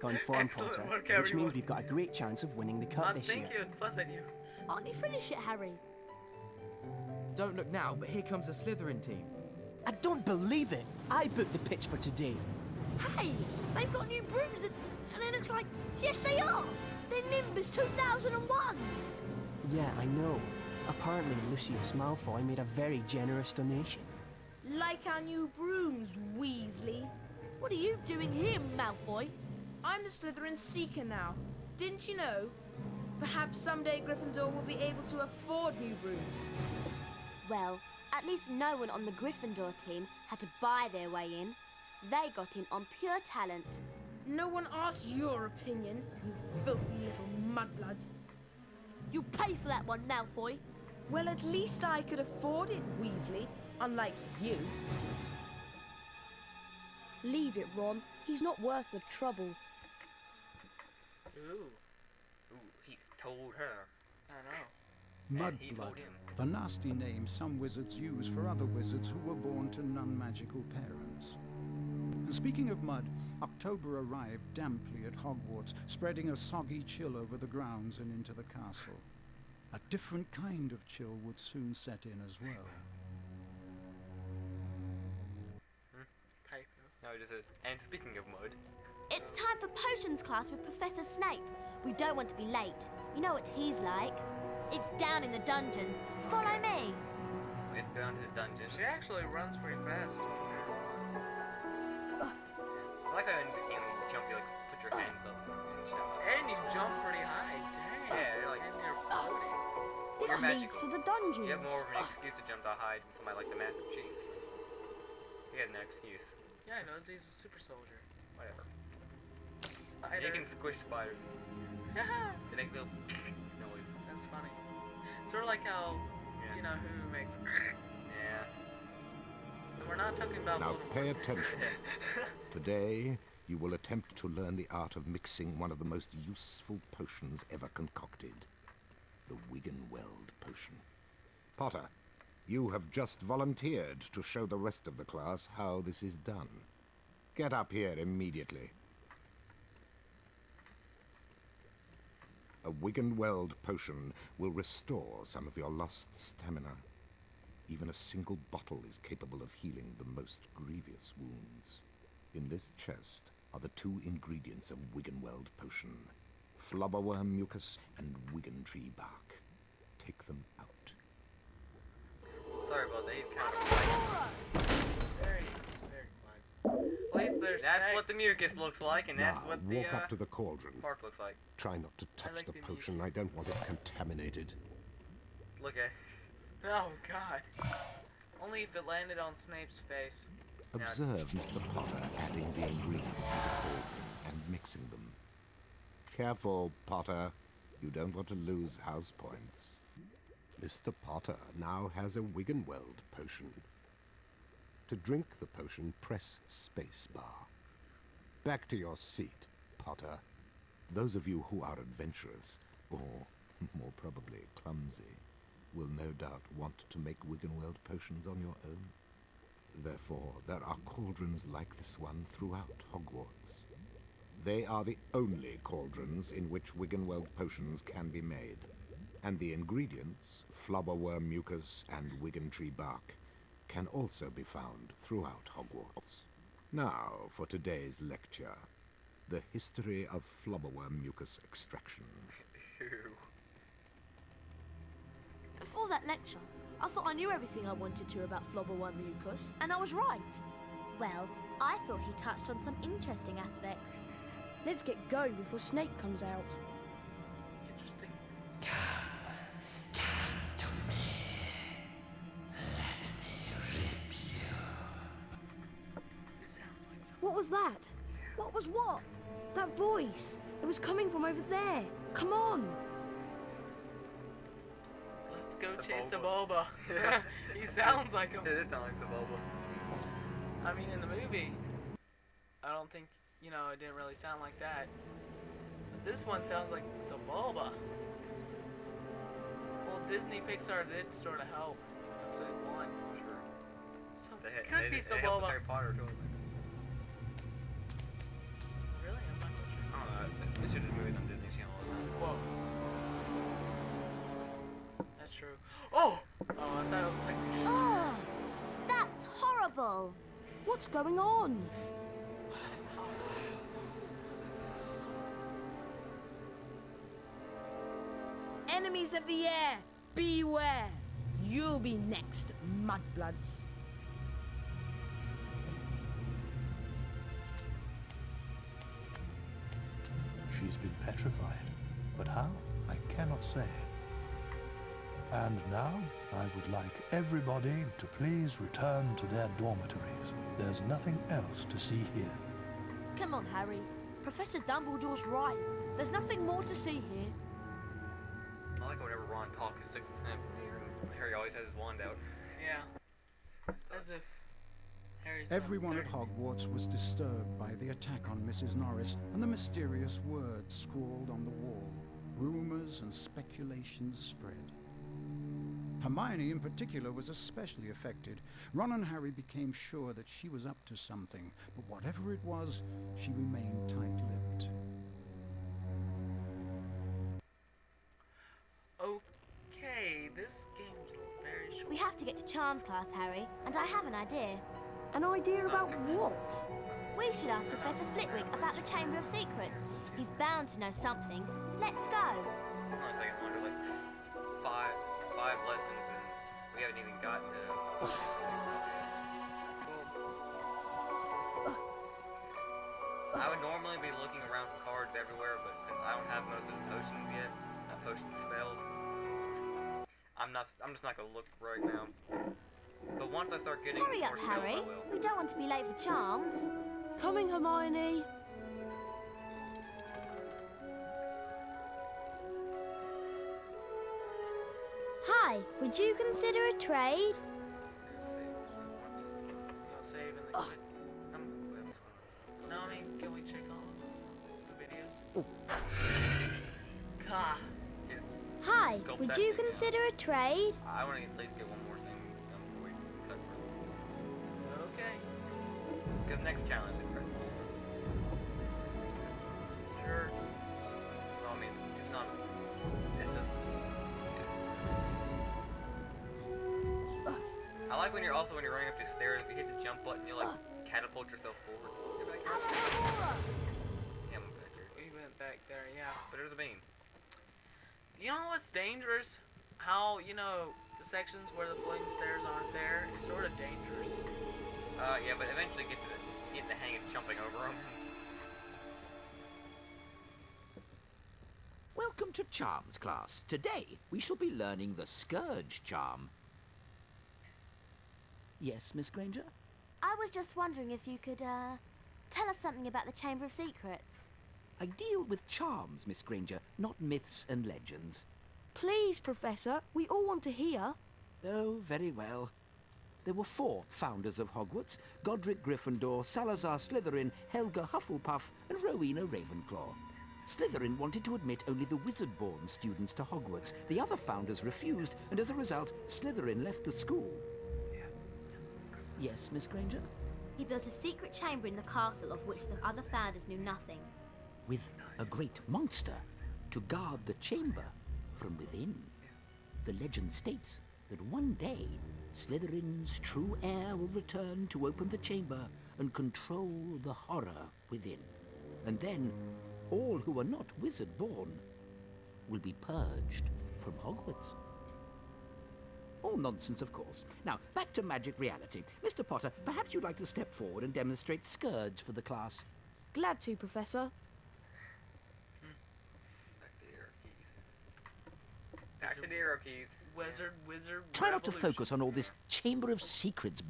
on form, Excellent Potter, work, which means everyone. we've got a great chance of winning the cup this Thank year. you, fuss at you. Aren't you finished yet, Harry? Don't look now, but here comes the Slytherin team. I don't believe it! I booked the pitch for today. Hey, they've got new brooms and it looks like... Yes, they are! They're Nimbus 2001s! Yeah, I know. Apparently, Lucius Malfoy made a very generous donation. Like our new brooms, Weasley. What are you doing here, Malfoy? I'm the Slytherin Seeker now. Didn't you know? Perhaps someday Gryffindor will be able to afford new brooms. Well, at least no one on the Gryffindor team had to buy their way in. They got in on pure talent. No one asked your opinion, you filthy little mudbloods. You pay for that one, Malfoy. Well, at least I could afford it, Weasley, unlike you. Leave it, Ron. He's not worth the trouble. Ooh, he told her. I know. And he Mudblood, told him. the nasty name some wizards use for other wizards who were born to non-magical parents. And speaking of mud, October arrived damply at Hogwarts, spreading a soggy chill over the grounds and into the castle. A different kind of chill would soon set in as well. Type. No, it just says, and speaking of mud. It's time for potions class with Professor Snape. We don't want to be late. You know what he's like. It's down in the dungeons. Follow me. It's down to the dungeon. She actually runs pretty fast. I like how in jump you like put your hands up and jump. And you jump pretty high. Dang. Yeah, you're like, and you're floating. This You're leads magical. to the dungeons. You have more of an excuse to jump that high than somebody like the Massive Chief. He had no excuse. Yeah, I know. He's a super soldier. Whatever. You can squish spiders. They make little noise. That's funny. Sort of like how, you know, who makes... yeah. And we're not talking about... Now pay attention. Today, you will attempt to learn the art of mixing one of the most useful potions ever concocted. The Wiggenweld potion. Potter, you have just volunteered to show the rest of the class how this is done. Get up here immediately. A Wiggenweld potion will restore some of your lost stamina. Even a single bottle is capable of healing the most grievous wounds. In this chest are the two ingredients of Wiggenweld potion: flubberworm mucus and wiggentree bark. Take them out. Sorry about that, he's kind of quiet. Very, very quiet. At least there's That's what the mucus looks like, and that's Now, what the walk up to the cauldron. bark looks like. Try not to touch like the the potion. I don't want it contaminated. Look at Oh, God. Only if it landed on Snape's face. Observe Mr. Potter adding the ingredients to the cauldron and mixing them. Careful, Potter. You don't want to lose house points. Mr. Potter now has a Wiggenweld potion. To drink the potion, press spacebar. Back to your seat, Potter. Those of you who are adventurous, or more probably clumsy, will no doubt want to make Wiggenweld potions on your own. Therefore, there are cauldrons like this one throughout Hogwarts. They are the only cauldrons in which Wiggenweld potions can be made, and the ingredients, flubberworm mucus and wiggentree bark, can also be found throughout Hogwarts. Now for today's lecture, the history of flubberworm mucus extraction. Before that lecture, I thought I knew everything I wanted to about flubberworm mucus, and I was right. Well, I thought he touched on some interesting aspects. Let's get going before Snape comes out. Interesting. What was that? What was what? That voice. It was coming from over there. Come on. Let's go chase a boba. He sounds like him. It does sound like the boba. I mean, in the movie, I don't think, you know, it didn't really sound like that. But this one sounds like Saboba. Well, Disney Pixar did sort of help. Episode 1, sure. So it could be Saboba. Harry Potter, totally. Really? I'm not quite sure. hell? What's going on? Enemies of the air, beware! You'll be next, mudbloods. She's been petrified, but how? I cannot say. And now, I would like everybody to please return to their dormitories. There's nothing else to see here. Come on, Harry. Professor Dumbledore's right. There's nothing more to see here. I like whenever Ron talks, he sticks his hand in the air, and Harry always has his wand out. Yeah. As if Harry's Everyone at Hogwarts was disturbed by the attack on Mrs. Norris and the mysterious words scrawled on the wall. Rumors and speculations spread. Hermione, in particular, was especially affected. Ron and Harry became sure that she was up to something, but whatever it was, she remained tight-lipped. Okay, this game's very short. We have to get to Charms class, Harry, and I have an idea. An idea about what? We should ask Professor Flitwick about the Chamber of Secrets. He's bound to know something. Let's go. It's not like I wonder, like, five lessons, and we haven't even gotten to... I would normally be looking around for cards everywhere, but since I don't have most of the potions yet, not potion spells, I'm just not gonna look right now. But once I start getting Hurry more up, spells, Harry. I will. We don't want to be late for Charms. Coming, Hermione. Hi, would you consider a trade? You'll save and then quit. No, I mean, can we check on the videos? God. Hi, would you consider a trade? I want to at least get one more thing done before we cut for Okay. Because next challenge is right. Sure. Well, I mean, it's not. It's just. I like when you're running up the stairs. If you hit the jump button, you like catapult yourself forward. You're back here. Yeah, I'm back here. We went back there, yeah. But there's a beam. You know what's dangerous? How, you know, the sections where the floating stairs aren't there is sort of dangerous. Yeah, but eventually get the hang of jumping over them. Welcome to Charms class. Today, we shall be learning the Scourge Charm. Yes, Miss Granger? I was just wondering if you could, tell us something about the Chamber of Secrets. I deal with charms, Miss Granger, not myths and legends. Please, Professor. We all want to hear. Oh, very well. There were 4 founders of Hogwarts: Godric Gryffindor, Salazar Slytherin, Helga Hufflepuff, and Rowena Ravenclaw. Slytherin wanted to admit only the wizard-born students to Hogwarts. The other founders refused, and as a result, Slytherin left the school. Yes, Miss Granger? He built a secret chamber in the castle of which the other founders knew nothing. With a great monster to guard the chamber from within. The legend states that one day, Slytherin's true heir will return to open the chamber and control the horror within. And then, all who are not wizard-born will be purged from Hogwarts. All nonsense, of course. Now, back to magic reality. Mr. Potter, perhaps you'd like to step forward and demonstrate Scourge for the class. Glad to, Professor. Back to the arrow keys. Wizard. Try not to revolution. focus on all this Chamber of Secrets